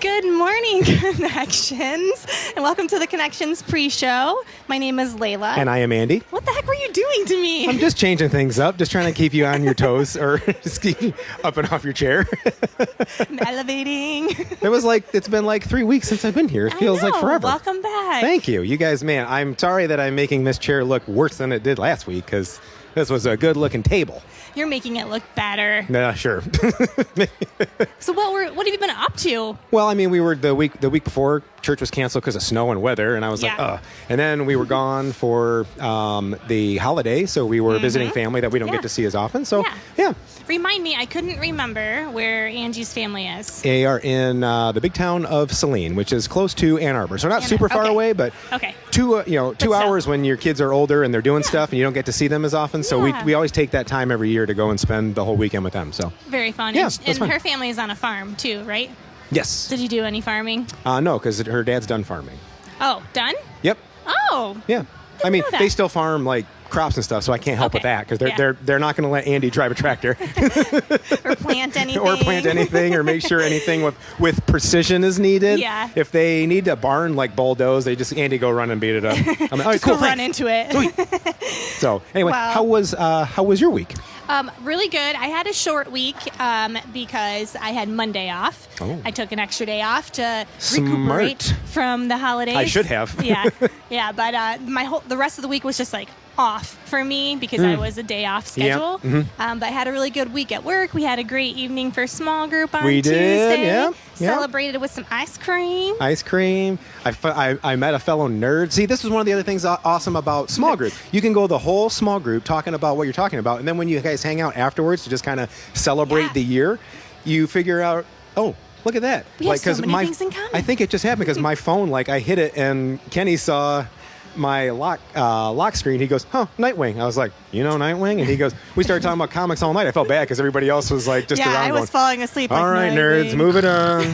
Good morning, Connections, and welcome to the Connections pre-show. My name is Layla. And I am Andy. What the heck were you doing to me? I'm just changing things up, just trying to keep you on your toes or just keep you up and off your chair. I'm elevating. It's been like 3 weeks since I've been here. It feels like forever. Welcome back. Thank you. You guys, man, I'm sorry that I'm making this chair look worse than it did last week because this was a good looking table. You're making it look better. Nah, sure. So what have you been up to? Well, I mean, we were the week before church was canceled because of snow and weather, and I was like, ugh. And then we were gone for the holiday, so we were visiting family that we don't get to see as often. So, yeah. Remind me, I couldn't remember where Angie's family is. They are in the big town of Saline, which is close to Ann Arbor. So not super far away, but two hours when your kids are older and they're doing stuff and you don't get to see them as often. So we always take that time every year to go and spend the whole weekend with them. So very fun. Yeah, and her family is on a farm too, right? Yes. Did you do any farming? No, because her dad's done farming. Oh, done? Yep. Oh. Yeah. I mean, they still farm like crops and stuff, so I can't help with that because they're not going to let Andy drive a tractor or plant anything or make sure anything with precision is needed. Yeah. If they need a barn like bulldoze, they just Andy go run and beat it up. I'm like, all right, just cool, go run into it. So anyway, how was your week? Really good. I had a short week because I had Monday off. Oh. I took an extra day off to recuperate from the holidays. I should have. Yeah. But the rest of the week was just like off for me because I was a day off schedule. Yep. But I had a really good week at work. We had a great evening for small group on Tuesday. Yeah. Celebrated with some ice cream. I met a fellow nerd. See, this is one of the other things awesome about small group. You can go the whole small group talking about what you're talking about, and then when you guys hang out afterwards to just kind of celebrate the year, you figure out, oh, look at that. We have so many things in common. I think it just happened because my phone, I hit it, and Kenny saw my lock screen. He goes, "Oh, Nightwing." I was like, "You know Nightwing?" And he goes, "We started talking about comics all night." I felt bad because everybody else was like just around. Yeah, I was falling asleep. All right, nerds, move it on.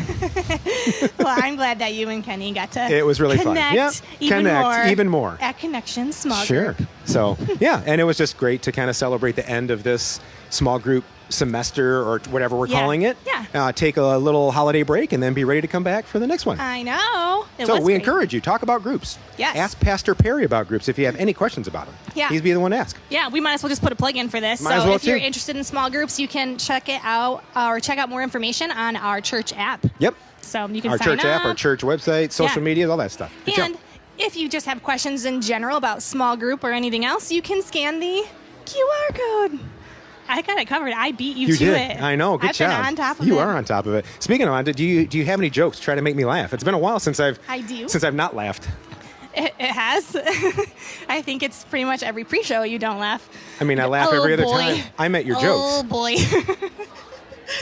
Well, I'm glad that you and Kenny got to. It was really connect fun. Yeah, even more at Connections Small Group. Sure. So and it was just great to kind of celebrate the end of this small group semester or whatever we're calling it. Yeah. Take a little holiday break and then be ready to come back for the next one. I know. We encourage you, talk about groups. Yes. Ask Pastor Perry about groups if you have any questions about them. Yeah. He'd be the one to ask. Yeah, we might as well just put a plug in for this. If you're interested in small groups, you can check it out or check out more information on our church app. Yep. So you can our sign church up. app, our church website, social media, all that stuff. And if you just have questions in general about small group or anything else, you can scan the QR code. I got it covered. I beat you to it. I know. Good job. I've been on top of it. You are on top of it. Speaking of do you have any jokes? Try to make me laugh. It's been a while since I've not laughed. It has. I think it's pretty much every pre-show you don't laugh. I mean, I laugh every other time. I met your jokes. Oh boy.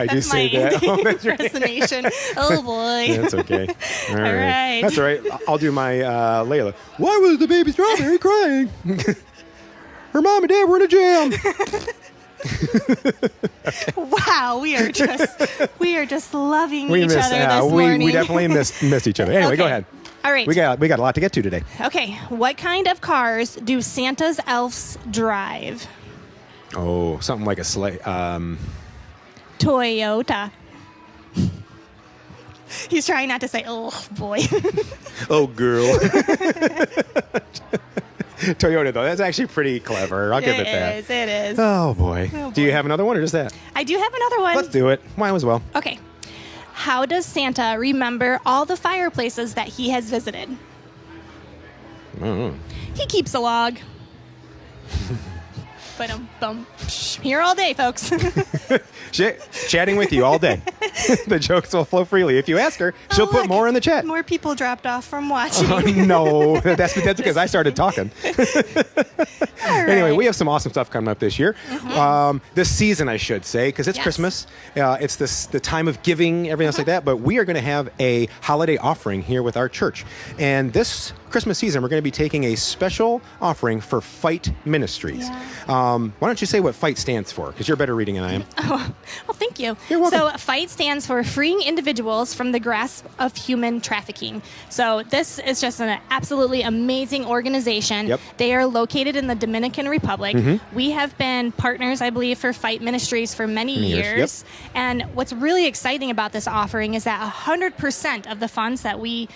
I do say that. Oh, that's impersonation. Oh boy. That's okay. All right. That's all right. I'll do my Layla. Why was the baby strawberry crying? Her mom and dad were in a jam. Wow, we are just loving each other this morning. We definitely missed each other. Anyway, go ahead. All right. We got a lot to get to today. Okay. What kind of cars do Santa's elves drive? Oh, something like a sleigh. Toyota. He's trying not to say, oh, boy. Oh, girl. Toyota, though. That's actually pretty clever. I'll give it that. It is. Oh, boy. Do you have another one or just that? I do have another one. Let's do it. Might as well. Okay. How does Santa remember all the fireplaces that he has visited? I don't know. He keeps a log. Here all day, folks. Chatting with you all day. The jokes will flow freely. If you ask her, she'll put more in the chat. More people dropped off from watching. No, that's because I started talking. Anyway, we have some awesome stuff coming up this year. This season, I should say, because it's Christmas. It's the time of giving, everything else like that. But we are going to have a holiday offering here with our church. And this Christmas season, we're going to be taking a special offering for Fight Ministries. Yeah. Why don't you say what Fight stands for? Because you're better reading than I am. Oh, well, thank you. You're welcome. So FIGHT stands for Freeing Individuals from the Grasp of Human Trafficking. So this is just an absolutely amazing organization. Yep. They are located in the Dominican Republic. We have been partners, I believe, for FIGHT Ministries for many years. Yep. And what's really exciting about this offering is that 100% of the funds that we,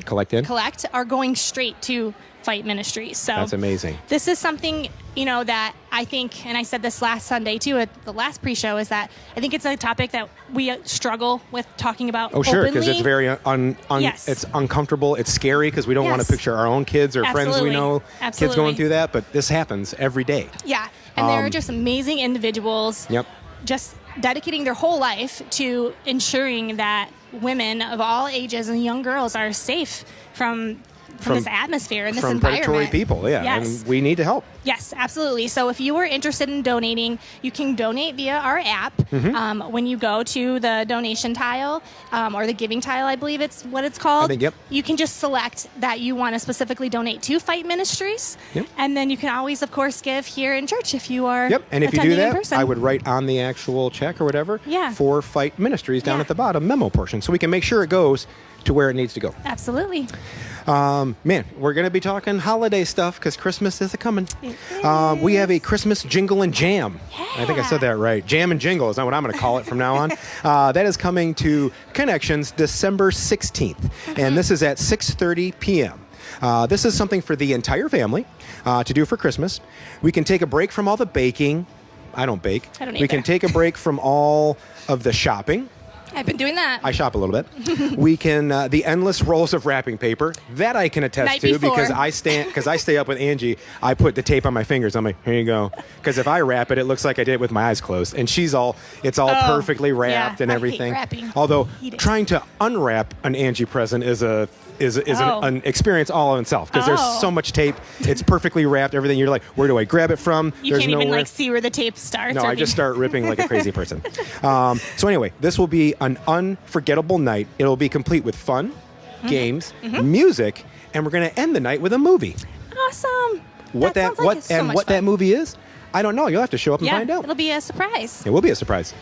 collect are going straight to FIGHT Ministries. So that's amazing. This is something, that I think, and I said this last Sunday too at the last pre-show, is that I think it's a topic that we struggle with talking about Oh, sure, because openly. it's very Yes. it's uncomfortable. It's scary because we don't want to Yes. picture our own kids or friends we Absolutely. know kids Absolutely. going through that. But this happens every day. Yeah, and they're just amazing individuals. Yep. Just dedicating their whole life to ensuring that women of all ages and young girls are safe from this atmosphere and this from environment. predatory people. Yeah, Yes. and we need to help. Yes, absolutely. So if you are interested in donating, you can donate via our app. When you go to the donation tile or the giving tile, I believe it's what it's called. I think, yep. You can just select that you want to specifically donate to FIGHT Ministries. Yep. And then you can always, of course, give here in church if you are Yep, and if you attending do in that, person. I would write on the actual check or whatever Yeah. for Fight Ministries down Yeah. at the bottom memo portion, so we can make sure it goes to where it needs to go. Absolutely. Man, we're going to be talking holiday stuff because Christmas is a-coming. It We have a Christmas jingle and jam. Yeah. I think I said that right. Jam and jingle is not what I'm going to call it from now on. That is coming to Connections December 16th, and this is at 6:30 p.m. This is something for the entire family to do for Christmas. We can take a break from all the baking. I don't bake. I don't We can either. take a break from all of the shopping. I've been doing that. I shop a little bit. We can the endless rolls of wrapping paper that I can attest Night to before. because I stay up with Angie. I put the tape on my fingers. I'm like, here you go. Because if I wrap it, it looks like I did it with my eyes closed, and it's all perfectly wrapped and I hate everything. wrapping. Although Hate it. trying to unwrap an Angie present is an experience all in itself because there's Oh. so much tape. It's perfectly wrapped. Everything. You're like, where do I grab it from? You There's can't even nowhere. see where the tape starts. No, or I just the- start ripping like a crazy person. So anyway, this will be an unforgettable night. It'll be complete with fun, games, music, and we're going to end the night with a movie. Awesome. Sounds like it's so much What fun. that movie is, I don't know. You'll have to show up and Yeah, find out. it'll be a surprise. It will be a surprise.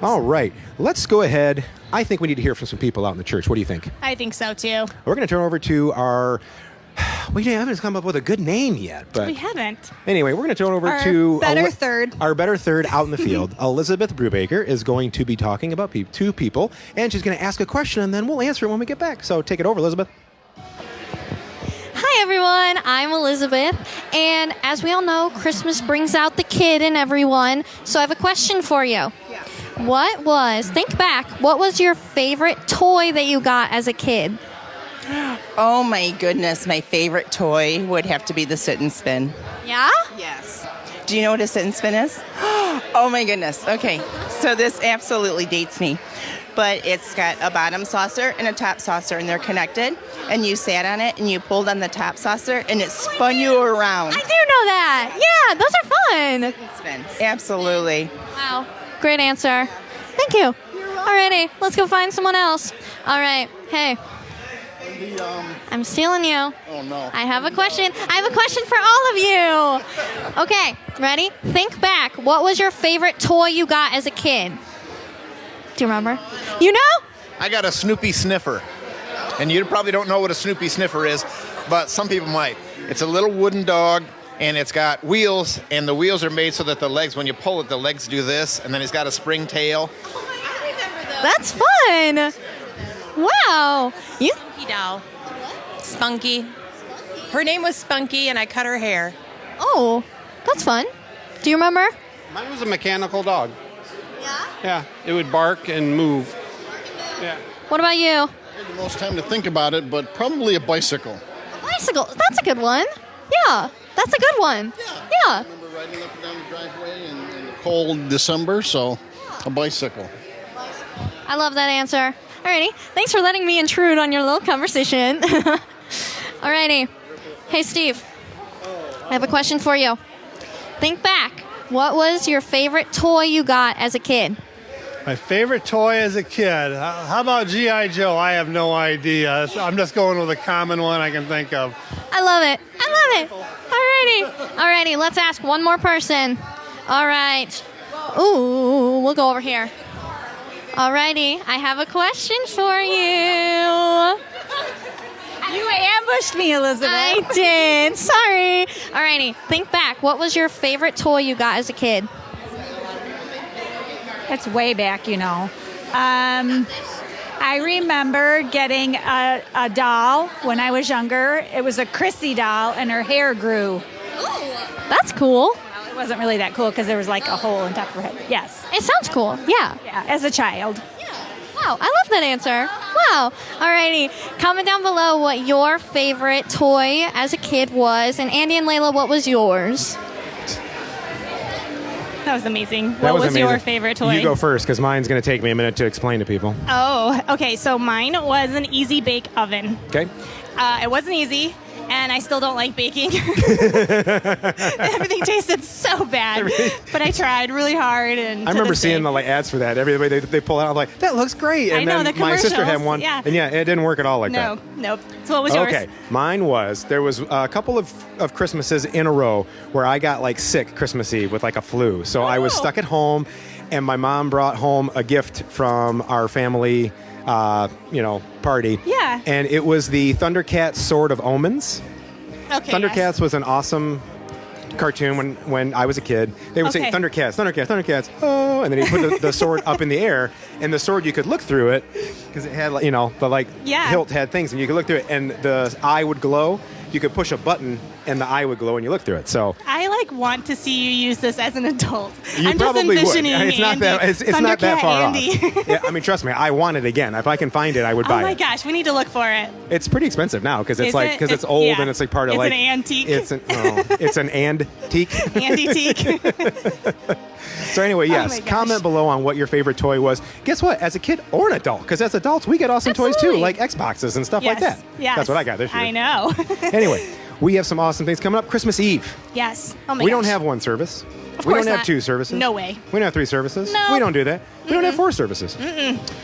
All right, let's go ahead. I think we need to hear from some people out in the church. What do you think? I think so too. We're going to turn over to our. We haven't come up with a good name yet, but We haven't. anyway, we're going to turn over Our to better third. Our better third out in the field. Elizabeth Brubaker is going to be talking about two people, and she's going to ask a question, and then we'll answer it when we get back. So take it over, Elizabeth. Hi everyone, I'm Elizabeth, and as we all know, Christmas brings out the kid in everyone, so I have a question for you. Yes. Think back, what was your favorite toy that you got as a kid? Oh my goodness, my favorite toy would have to be the sit and spin. Yeah? Yes. Do you know what a sit and spin is? Oh my goodness. Okay. So this absolutely dates me. But it's got a bottom saucer and a top saucer, and they're connected. And you sat on it and you pulled on the top saucer and it spun you around. I do know that! Yeah, those are fun! Spin. Absolutely. Wow, great answer. Thank you. Alrighty, let's go find someone else. Alright, hey. I'm stealing you. Oh no. I have a question. I have a question for all of you. Okay, ready? Think back. What was your favorite toy you got as a kid? Do you remember? You know? I got a Snoopy sniffer. And you probably don't know what a Snoopy sniffer is, but some people might. It's a little wooden dog, and it's got wheels, and the wheels are made so that the legs, when you pull it, the legs do this, and then it's got a spring tail. That's fun. Wow. You Spunky doll. Spunky. Her name was Spunky, and I cut her hair. Oh, that's fun. Do you remember? Mine was a mechanical dog. Yeah. Yeah, it would bark and move. Yeah. What about you? I had the most time to think about it, but probably a bicycle. A bicycle. That's a good one. Yeah, that's a good one. Yeah. I remember riding up and down the driveway in the cold December, so a bicycle. I love that answer. Alrighty. Thanks for letting me intrude on your little conversation. Alrighty. Hey, Steve. I have a question for you. Think back. What was your favorite toy you got as a kid? My favorite toy as a kid. How about G.I. Joe? I have no idea. I'm just going with a common one I can think of. I love it. Alrighty. Let's ask one more person. All right. Ooh, we'll go over here. Alrighty. I have a question for you. You ambushed me, Elizabeth. I did. Sorry. Alrighty. Think back. What was your favorite toy you got as a kid? It's way back, you know. I remember getting a doll when I was younger. It was a Chrissy doll, and her hair grew. Ooh, that's cool. Well, it wasn't really that cool because there was like a hole in top of her head. Yes. It sounds cool. Yeah. Yeah, as a child. Wow, I love that answer. Wow. Alrighty. Comment down below what your favorite toy as a kid was. And Andy and Layla, what was yours? That was amazing. What was your favorite toy? You go first, because mine's going to take me a minute to explain to people. Oh, okay. So mine was an easy bake oven. Okay. It wasn't easy, and I still don't like baking. Everything tasted so bad, but I tried really hard. And I remember seeing the ads for that. Everybody they pull out. I'm like, that looks great. And I know, then the my sister had commercials, one, yeah. and it didn't work at all like that. Nope. So what was yours? Okay, mine was, there was a couple of Christmases in a row where I got like sick Christmas Eve with like a flu. So I was stuck at home, and my mom brought home a gift from our family, party. Yeah. And it was the Thundercats Sword of Omens. Okay. Thundercats was an awesome cartoon when I was a kid. They would say, Okay. Thundercats, oh, and then he put the sword up in the air, and the sword, you could look through it, because it had, the hilt had things, and you could look through it, and the eye would glow. You could push a button, and the eye would glow, and you look through it. So I want to see you use this as an adult. you I'm just probably would. envisioning It's not Andy, that. It's not that Thundercat far Andy. off. Yeah, I mean, trust me. I want it again. If I can find it, I would Oh buy my it. gosh, we need to look for it. It's pretty expensive now because Is it? it's old, Yeah. and it's like part of It's like an antique. It's an antique. Andy-teak. So anyway, Oh yes, my gosh. comment below on what your favorite toy was. Guess what? As a kid or an adult, because as adults we get awesome toys too, Absolutely. like Xboxes and stuff like Yes. that. Yes. That's what I got this year. I know. Anyway, we have some awesome things coming up. Christmas Eve. Yes. Oh my We gosh. don't have one service. Of We course don't have not. 2 services. No way. We don't have 3 services. No. We don't do that. We don't have 4 services.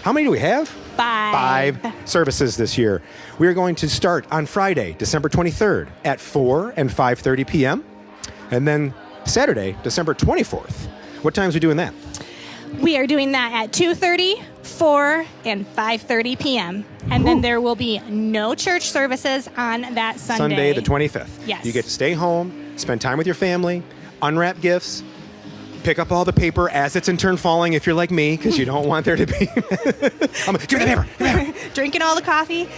How many do we have? 5 services this year. We are going to start on Friday, December 23rd at 4 and 5:30 p.m. And then Saturday, December 24th. What times are we doing that? We are doing that at 2:30, 4, and 5:30 p.m. And then there will be no church services on that Sunday the 25th. Yes. You get to stay home, spend time with your family, unwrap gifts, pick up all the paper as it's in turn falling if you're like me, because you don't want there to be... I'm like, give me the paper. Drinking all the coffee.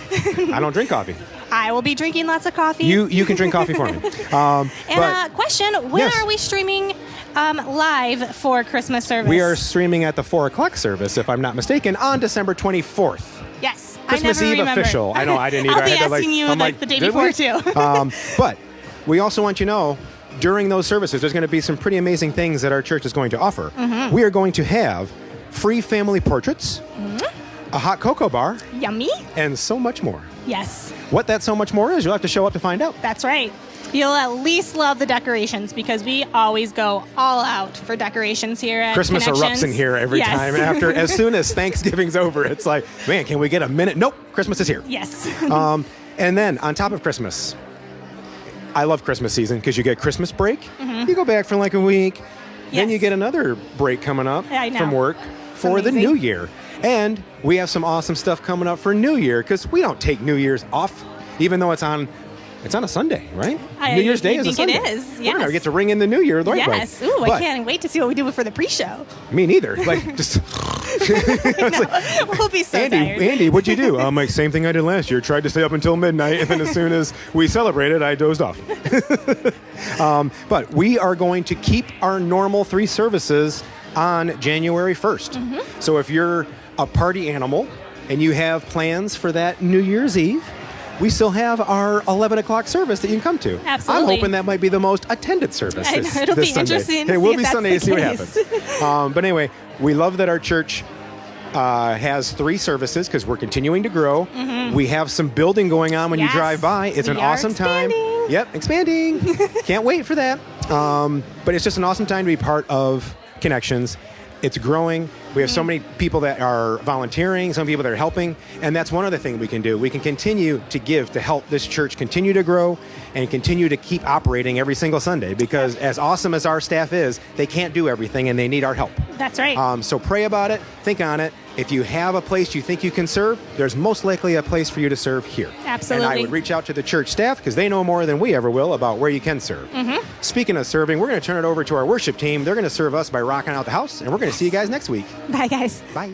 I don't drink coffee. I will be drinking lots of coffee. You can drink coffee for me. And question, when Yes. are we streaming live for Christmas service? We are streaming at the 4 o'clock service, if I'm not mistaken, on December 24th. Yes. Christmas I never Eve remember. official. I know, I didn't either. I'll be I had to, asking you I'm the day did before we? too. But we also want you to know, during those services, there's going to be some pretty amazing things that our church is going to offer. Mhm. We are going to have free family portraits, a hot cocoa bar, Yummy. and so much more. Yes, What that so much more is, you'll have to show up to find out. that's right. You'll at least love the decorations because we always go all out for decorations here at Christmas Connections. erupts in here every Yes. time. As soon as Thanksgiving's over, it's like, man, can we get a minute? Nope, Christmas is here. Yes. And then on top of Christmas, I love Christmas season because you get Christmas break. Mhm. You go back for like a week. Then Yes. you get another break coming up I know. from work for the amazing. new year. And we have some awesome stuff coming up for New Year because we don't take New Year's off, even though it's on a Sunday, right? New Year's Day is a think Sunday. it is, We're gonna yes. get to ring in the New Year the right way. Yes. Ooh, I But can't wait to see what we do for the pre-show. Me neither. Like just We'll be so tired. Andy, what'd you do? I'm like, same thing I did last year. Tried to stay up until midnight, and then as soon as we celebrated, I dozed off. But we are going to keep our normal 3 services on January 1st. Mm-hmm. So if you're a party animal and you have plans for that New Year's Eve, we still have our 11 o'clock service that you can come to. Absolutely. I'm hoping that might be the most attended service I know, this, it'll this be Sunday. interesting to It see will if be that's Sunday to the see what case. happens. But anyway, we love that our church has 3 services because we're continuing to grow. Mhm. We have some building going on when Yes, you drive by. It's an we are awesome time. expanding. Yep, expanding. Can't wait for that. But it's just an awesome time to be part of Connections. It's growing. We have so many people that are volunteering, some people that are helping, and that's one other thing we can do. We can continue to give to help this church continue to grow and continue to keep operating every single Sunday, because as awesome as our staff is, they can't do everything and they need our help. That's right. So pray about it, think on it. If you have a place you think you can serve, there's most likely a place for you to serve here. Absolutely. And I would reach out to the church staff because they know more than we ever will about where you can serve. Speaking of serving, we're going to turn it over to our worship team. They're going to serve us by rocking out the house, and we're going to see you guys next week. Bye, guys. Bye.